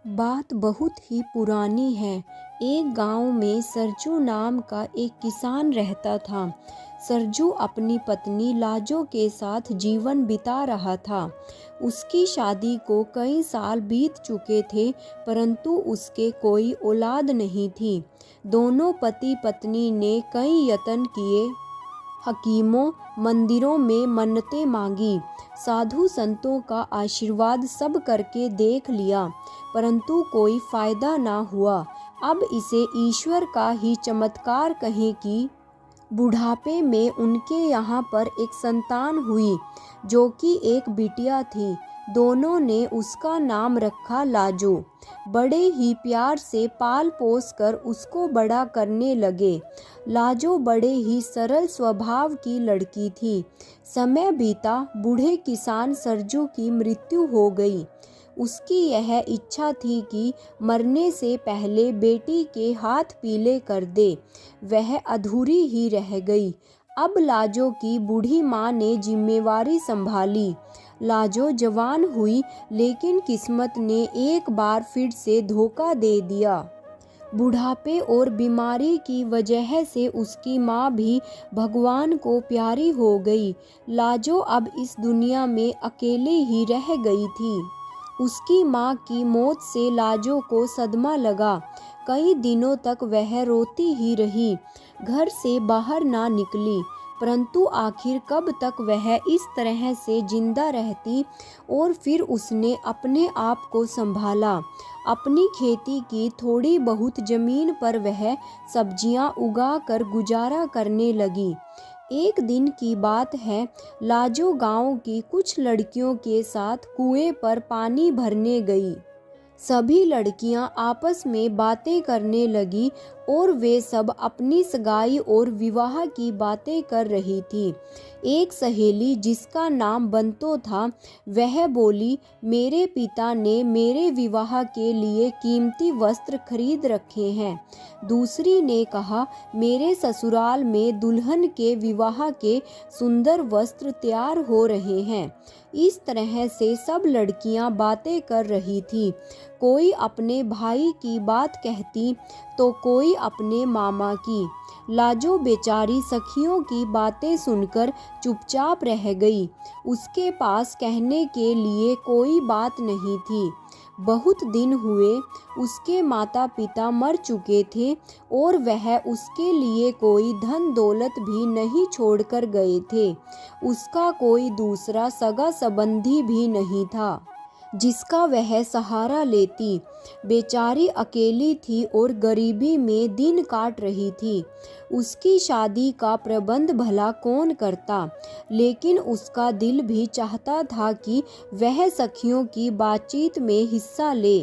बात बहुत ही पुरानी है। एक गांव में सरजू नाम का एक किसान रहता था। सरजू अपनी पत्नी लाजो के साथ जीवन बिता रहा था। उसकी शादी को कई साल बीत चुके थे, परंतु उसके कोई औलाद नहीं थी। दोनों पति पत्नी ने कई यत्न किए, हकीमों, मंदिरों में मन्नतें मांगी, साधु संतों का आशीर्वाद सब करके देख लिया, परंतु कोई फायदा ना हुआ। अब इसे ईश्वर का ही चमत्कार कहें कि बुढ़ापे में उनके यहाँ पर एक संतान हुई, जो कि एक बिटिया थी। दोनों ने उसका नाम रखा लाजो। बड़े ही प्यार से पाल पोस कर उसको बड़ा करने लगे। लाजो बड़े ही सरल स्वभाव की लड़की थी। समय बीता, बूढ़े किसान सरजू की मृत्यु हो गई। उसकी यह इच्छा थी कि मरने से पहले बेटी के हाथ पीले कर दे। वह अधूरी ही रह गई। अब लाजो की बूढ़ी माँ ने जिम्मेवारी संभाली। लाजो जवान हुई, लेकिन किस्मत ने एक बार फिर से धोखा दे दिया। बुढ़ापे और बीमारी की वजह से उसकी माँ भी भगवान को प्यारी हो गई। लाजो अब इस दुनिया में अकेले ही रह गई थी। उसकी माँ की मौत से लाजो को सदमा लगा। कई दिनों तक वह रोती ही रही, घर से बाहर ना निकली। परंतु आखिर कब तक वह इस तरह से जिंदा रहती। और फिर उसने अपने आप को संभाला। अपनी खेती की थोड़ी बहुत जमीन पर वह सब्जियां उगा कर गुजारा करने लगी। एक दिन की बात है, लाजो गांव की कुछ लड़कियों के साथ कुएं पर पानी भरने गई। सभी लड़कियां आपस में बातें करने लगी और वे सब अपनी सगाई और विवाह की बातें कर रही थी। एक सहेली, जिसका नाम बंतो था, वह बोली, मेरे पिता ने मेरे विवाह के लिए कीमती वस्त्र खरीद रखे हैं। दूसरी ने कहा, मेरे ससुराल में दुल्हन के विवाह के सुंदर वस्त्र तैयार हो रहे हैं। इस तरह से सब लड़कियां बातें कर रही थी। कोई अपने भाई की बात कहती तो कोई अपने मामा की। लाजो बेचारी सखियों की बातें सुनकर चुपचाप रह गई। उसके पास कहने के लिए कोई बात नहीं थी। बहुत दिन हुए, उसके माता पिता मर चुके थे और वह उसके लिए कोई धन दौलत भी नहीं छोड़कर गए थे। उसका कोई दूसरा सगा संबंधी भी नहीं था जिसका वह सहारा लेती। बेचारी अकेली थी और गरीबी में दिन काट रही थी। उसकी शादी का प्रबंध भला कौन करता, लेकिन उसका दिल भी चाहता था कि वह सखियों की बातचीत में हिस्सा ले।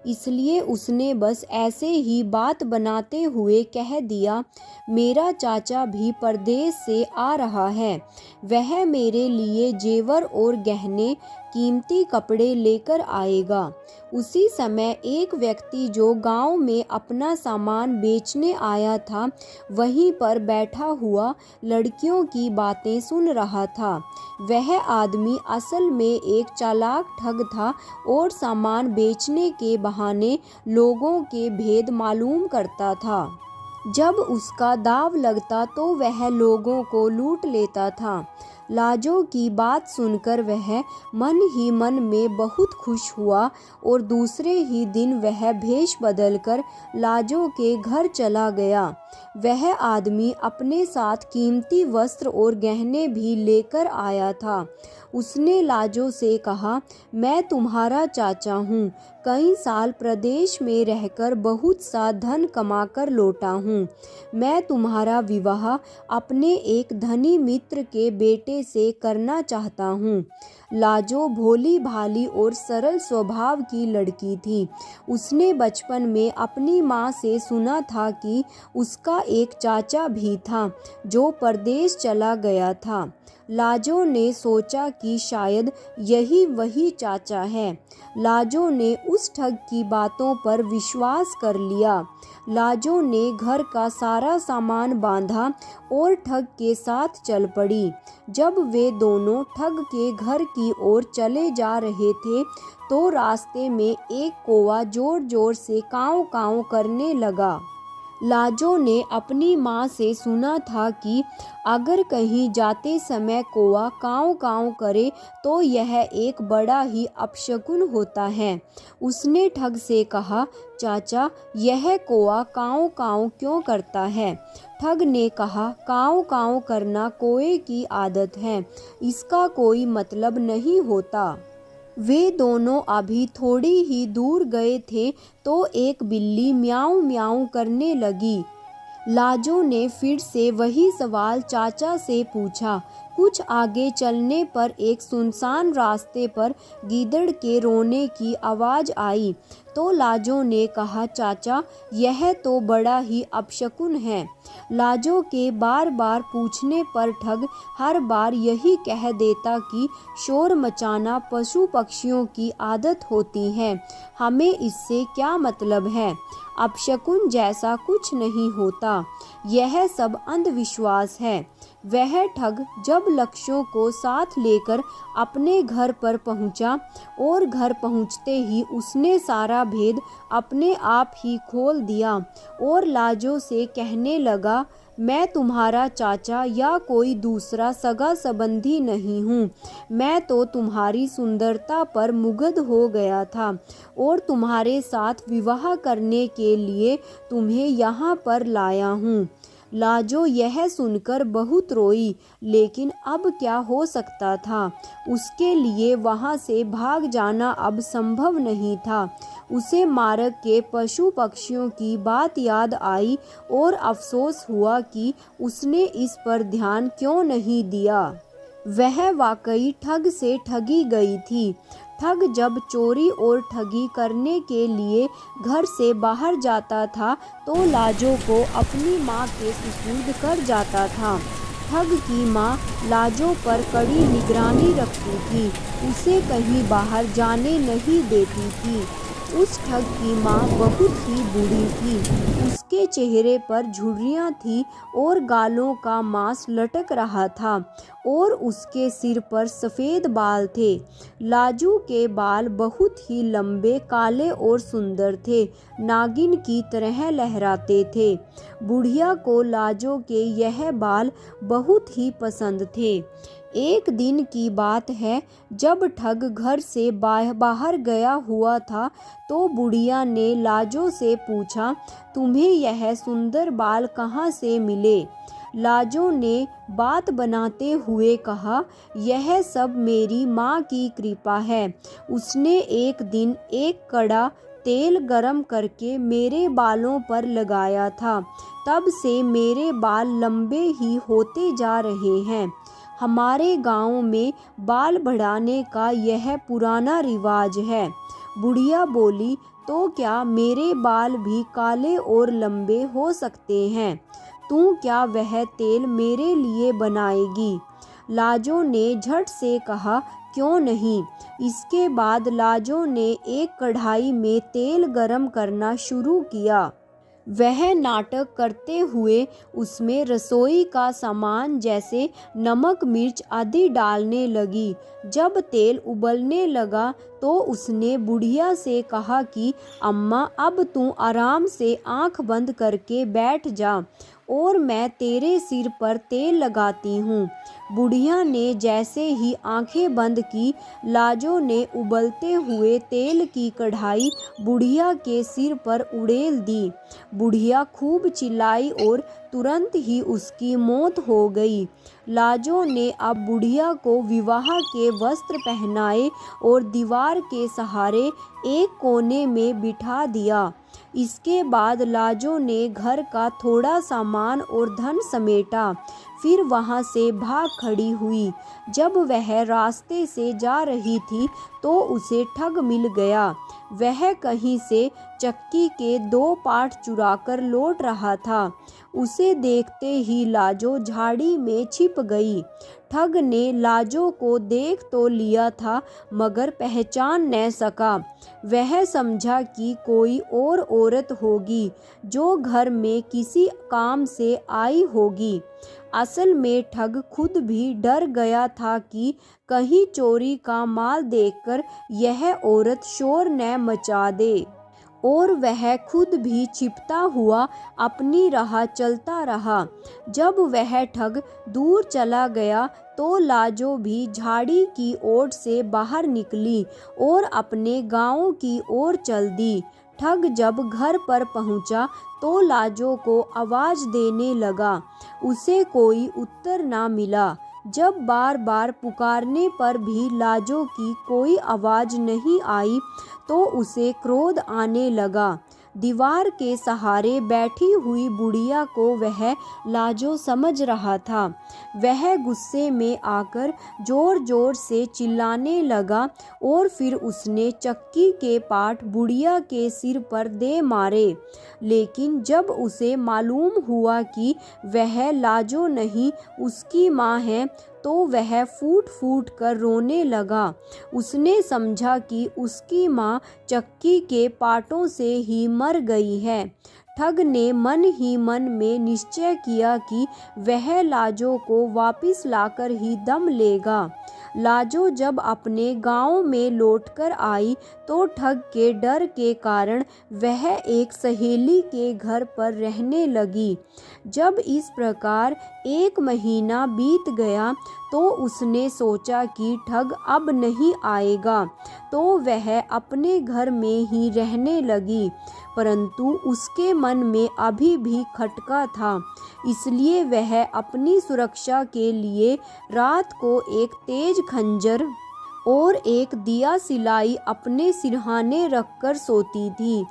इसलिए उसने बस ऐसे ही बात बनाते हुए कह दिया, मेरा चाचा भी परदेश से आ रहा है। वह मेरे लिए जेवर और गहने, कीमती कपड़े लेकर आएगा। उसी समय एक व्यक्ति जो गांव में अपना सामान बेचने आया था, वहीं पर बैठा हुआ लड़कियों की बातें सुन रहा था। वह आदमी असल में एक चालाक ठग था और सामान बेचने के बहाने लोगों के भेद मालूम करता था। जब उसका दाव लगता तो वह लोगों को लूट लेता था। लाजो की बात सुनकर वह मन ही मन में बहुत खुश हुआ और दूसरे ही दिन वह भेष बदलकर लाजो के घर चला गया। वह आदमी अपने साथ कीमती वस्त्र और गहने भी लेकर आया था। उसने लाजो से कहा, मैं तुम्हारा चाचा हूँ। कई साल प्रदेश में रहकर बहुत सा धन कमाकर लौटा हूँ। मैं तुम्हारा विवाह अपने एक धनी मित्र के बेटे से करना चाहता हूँ। लाजो भोली भाली और सरल स्वभाव की लड़की थी। उसने बचपन में अपनी माँ से सुना था कि उसका एक चाचा भी था जो परदेश चला गया था। लाजो ने सोचा कि शायद यही वही चाचा है। लाजो ने उस ठग की बातों पर विश्वास कर लिया। लाजो ने घर का सारा सामान बांधा और ठग के साथ चल पड़ी। जब वे दोनों ठग के घर की ओर चले जा रहे थे तो रास्ते में एक कौवा जोर जोर से काँव काँव करने लगा। लाजो ने अपनी माँ से सुना था कि अगर कहीं जाते समय कौवा काँव काँव करे तो यह एक बड़ा ही अपशकुन होता है। उसने ठग से कहा, चाचा यह कौवा काँव काँव क्यों करता है? ठग ने कहा, काँव काँव करना कौवे की आदत है, इसका कोई मतलब नहीं होता। वे दोनों अभी थोड़ी ही दूर गए थे तो एक बिल्ली म्याऊं म्याऊं करने लगी। लाजो ने फिर से वही सवाल चाचा से पूछा। कुछ आगे चलने पर एक सुनसान रास्ते पर गीदड़ के रोने की आवाज़ आई तो लाजो ने कहा, चाचा यह तो बड़ा ही अपशकुन है। लाजो के बार बार पूछने पर ठग हर बार यही कह देता कि शोर मचाना पशु पक्षियों की आदत होती है, हमें इससे क्या मतलब है, अपशकुन जैसा कुछ नहीं होता, यह सब अंधविश्वास है। वह ठग जब लक्ष्यों को साथ लेकर अपने घर पर पहुंचा और घर पहुंचते ही उसने सारा भेद अपने आप ही खोल दिया और लाजो से कहने लगा, मैं तुम्हारा चाचा या कोई दूसरा सगा संबंधी नहीं हूँ, मैं तो तुम्हारी सुंदरता पर मुग्ध हो गया था और तुम्हारे साथ विवाह करने के लिए तुम्हें यहाँ पर लाया हूँ। लाजो यह सुनकर बहुत रोई, लेकिन अब क्या हो सकता था, उसके लिए वहाँ से भाग जाना अब संभव नहीं था। उसे मार्ग के पशु पक्षियों की बात याद आई और अफसोस हुआ कि उसने इस पर ध्यान क्यों नहीं दिया। वह वाकई ठग से ठगी गई थी। ठग जब चोरी और ठगी करने के लिए घर से बाहर जाता था तो लाजो को अपनी माँ के सुपुर्द कर जाता था। ठग की माँ लाजो पर कड़ी निगरानी रखती थी, उसे कहीं बाहर जाने नहीं देती थी। उस ठग की माँ बहुत ही बूढ़ी थी, उसके चेहरे पर झुर्रियाँ थीं और गालों का मांस लटक रहा था और उसके सिर पर सफ़ेद बाल थे। लाजू के बाल बहुत ही लंबे, काले और सुंदर थे, नागिन की तरह लहराते थे। बुढ़िया को लाजो के यह बाल बहुत ही पसंद थे। एक दिन की बात है, जब ठग घर से बाहर गया हुआ था तो बुढ़िया ने लाजो से पूछा, तुम्हें यह सुंदर बाल कहाँ से मिले? लाजो ने बात बनाते हुए कहा, यह सब मेरी माँ की कृपा है। उसने एक दिन एक कड़ा तेल गरम करके मेरे बालों पर लगाया था, तब से मेरे बाल लंबे ही होते जा रहे हैं। हमारे गांव में बाल बढ़ाने का यह पुराना रिवाज है। बुढ़िया बोली, तो क्या मेरे बाल भी काले और लंबे हो सकते हैं? तू क्या वह तेल मेरे लिए बनाएगी? लाजो ने झट से कहा, क्यों नहीं। इसके बाद लाजो ने एक कढ़ाई में तेल गरम करना शुरू किया। वह नाटक करते हुए उसमें रसोई का सामान जैसे नमक मिर्च आदि डालने लगी। जब तेल उबलने लगा तो उसने बुढ़िया से कहा कि अम्मा अब तू आराम से आंख बंद करके बैठ जा और मैं तेरे सिर पर तेल लगाती हूँ। बुढ़िया ने जैसे ही आंखें बंद की, लाजो ने उबलते हुए तेल की कढ़ाई बुढ़िया के सिर पर उड़ेल दी। बुढ़िया खूब चिल्लाई और तुरंत ही उसकी मौत हो गई। लाजो ने अब बुढ़िया को विवाह के वस्त्र पहनाए और दीवार के सहारे एक कोने में बिठा दिया। इसके बाद लाजो ने घर का थोड़ा सामान और धन समेटा, फिर वहां से भाग खड़ी हुई। जब वह रास्ते से जा रही थी तो उसे ठग मिल गया। वह कहीं से चक्की के 2 पाट चुराकर लौट रहा था। उसे देखते ही लाजो झाड़ी में छिप गई। ठग ने लाजो को देख तो लिया था मगर पहचान न सका। वह समझा कि कोई और औरत होगी जो घर में किसी काम से आई होगी। असल में ठग खुद भी डर गया था कि कहीं चोरी का माल देखकर यह औरत शोर न मचा दे। और वह खुद भी छिपता हुआ अपनी राह चलता रहा। जब वह ठग दूर चला गया तो लाजो भी झाड़ी की ओट से बाहर निकली और अपने गांव की ओर चल दी। ठग जब घर पर पहुंचा तो लाजो को आवाज देने लगा। उसे कोई उत्तर ना मिला। जब बार बार पुकारने पर भी लाजो की कोई आवाज नहीं आई तो उसे क्रोध आने लगा। दीवार के सहारे बैठी हुई बुढ़िया को वह लाजो समझ रहा था। वह गुस्से में आकर जोर जोर से चिल्लाने लगा और फिर उसने चक्की के पाट बुढ़िया के सिर पर दे मारे। लेकिन जब उसे मालूम हुआ कि वह लाजो नहीं उसकी माँ है तो वह फूट फूट कर रोने लगा। उसने समझा कि उसकी माँ चक्की के पाटों से ही मर गई है। ठग ने मन ही मन में निश्चय किया कि वह लाजो को वापस लाकर ही दम लेगा। लाजो जब अपने गांव में लौटकर आई तो ठग के डर के कारण वह एक सहेली के घर पर रहने लगी। जब इस प्रकार 1 महीना बीत गया तो उसने सोचा कि ठग अब नहीं आएगा तो वह अपने घर में ही रहने लगी। परंतु उसके मन में अभी भी खटका था, इसलिए वह अपनी सुरक्षा के लिए रात को एक तेज खंजर और एक दिया सिलाई अपने सिरहाने रखकर सोती थी।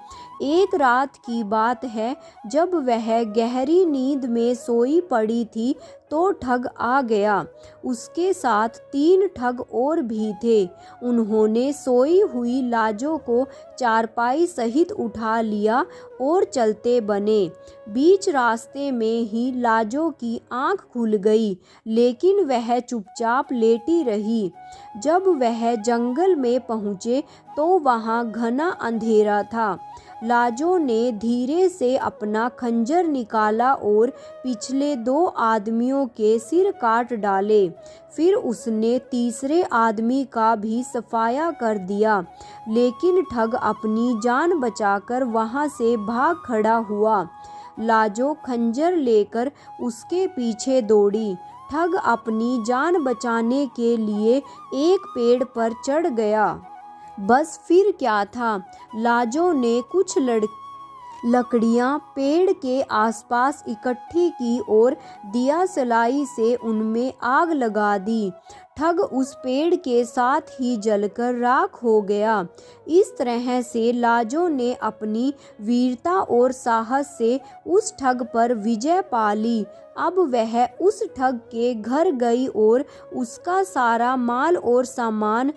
एक रात की बात है, जब वह गहरी नींद में सोई पड़ी थी तो ठग आ गया। उसके साथ 3 ठग और भी थे। उन्होंने सोई हुई लाजो को चारपाई सहित उठा लिया और चलते बने। बीच रास्ते में ही लाजो की आंख खुल गई, लेकिन वह चुपचाप लेटी रही। जब वह जंगल में पहुँचे तो वहाँ घना अंधेरा था। लाजो ने धीरे से अपना खंजर निकाला और पिछले 2 आदमियों के सिर काट डाले। फिर उसने तीसरे आदमी का भी सफाया कर दिया, लेकिन ठग अपनी जान बचाकर वहां से भाग खड़ा हुआ। लाजो खंजर लेकर उसके पीछे दौड़ी। ठग अपनी जान बचाने के लिए एक पेड़ पर चढ़ गया। बस फिर क्या था, लाजो ने कुछ लकड़ियां पेड़ के आसपास इकट्ठी की और दिया सलाई से उनमें आग लगा दी। ठग उस पेड़ के साथ ही जलकर राख हो गया। इस तरह से लाजो ने अपनी वीरता और साहस से उस ठग पर विजय पा ली। अब वह उस ठग के घर गई और उसका सारा माल और सामान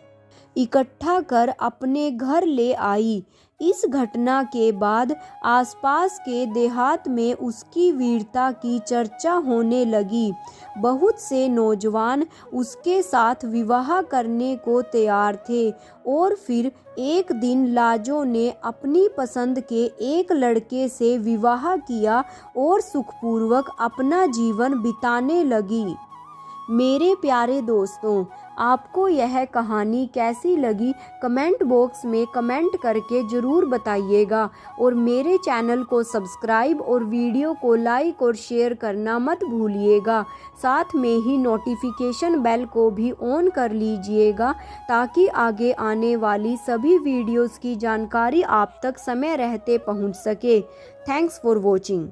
इकट्ठा कर अपने घर ले आई। इस घटना के बाद आसपास के देहात में उसकी वीरता की चर्चा होने लगी। बहुत से नौजवान उसके साथ विवाह करने को तैयार थे और फिर एक दिन लाजो ने अपनी पसंद के एक लड़के से विवाह किया और सुखपूर्वक अपना जीवन बिताने लगी। मेरे प्यारे दोस्तों, आपको यह कहानी कैसी लगी कमेंट बॉक्स में कमेंट करके ज़रूर बताइएगा और मेरे चैनल को सब्सक्राइब और वीडियो को लाइक और शेयर करना मत भूलिएगा। साथ में ही नोटिफिकेशन बेल को भी ऑन कर लीजिएगा ताकि आगे आने वाली सभी वीडियोस की जानकारी आप तक समय रहते पहुंच सके। Thanks for watching.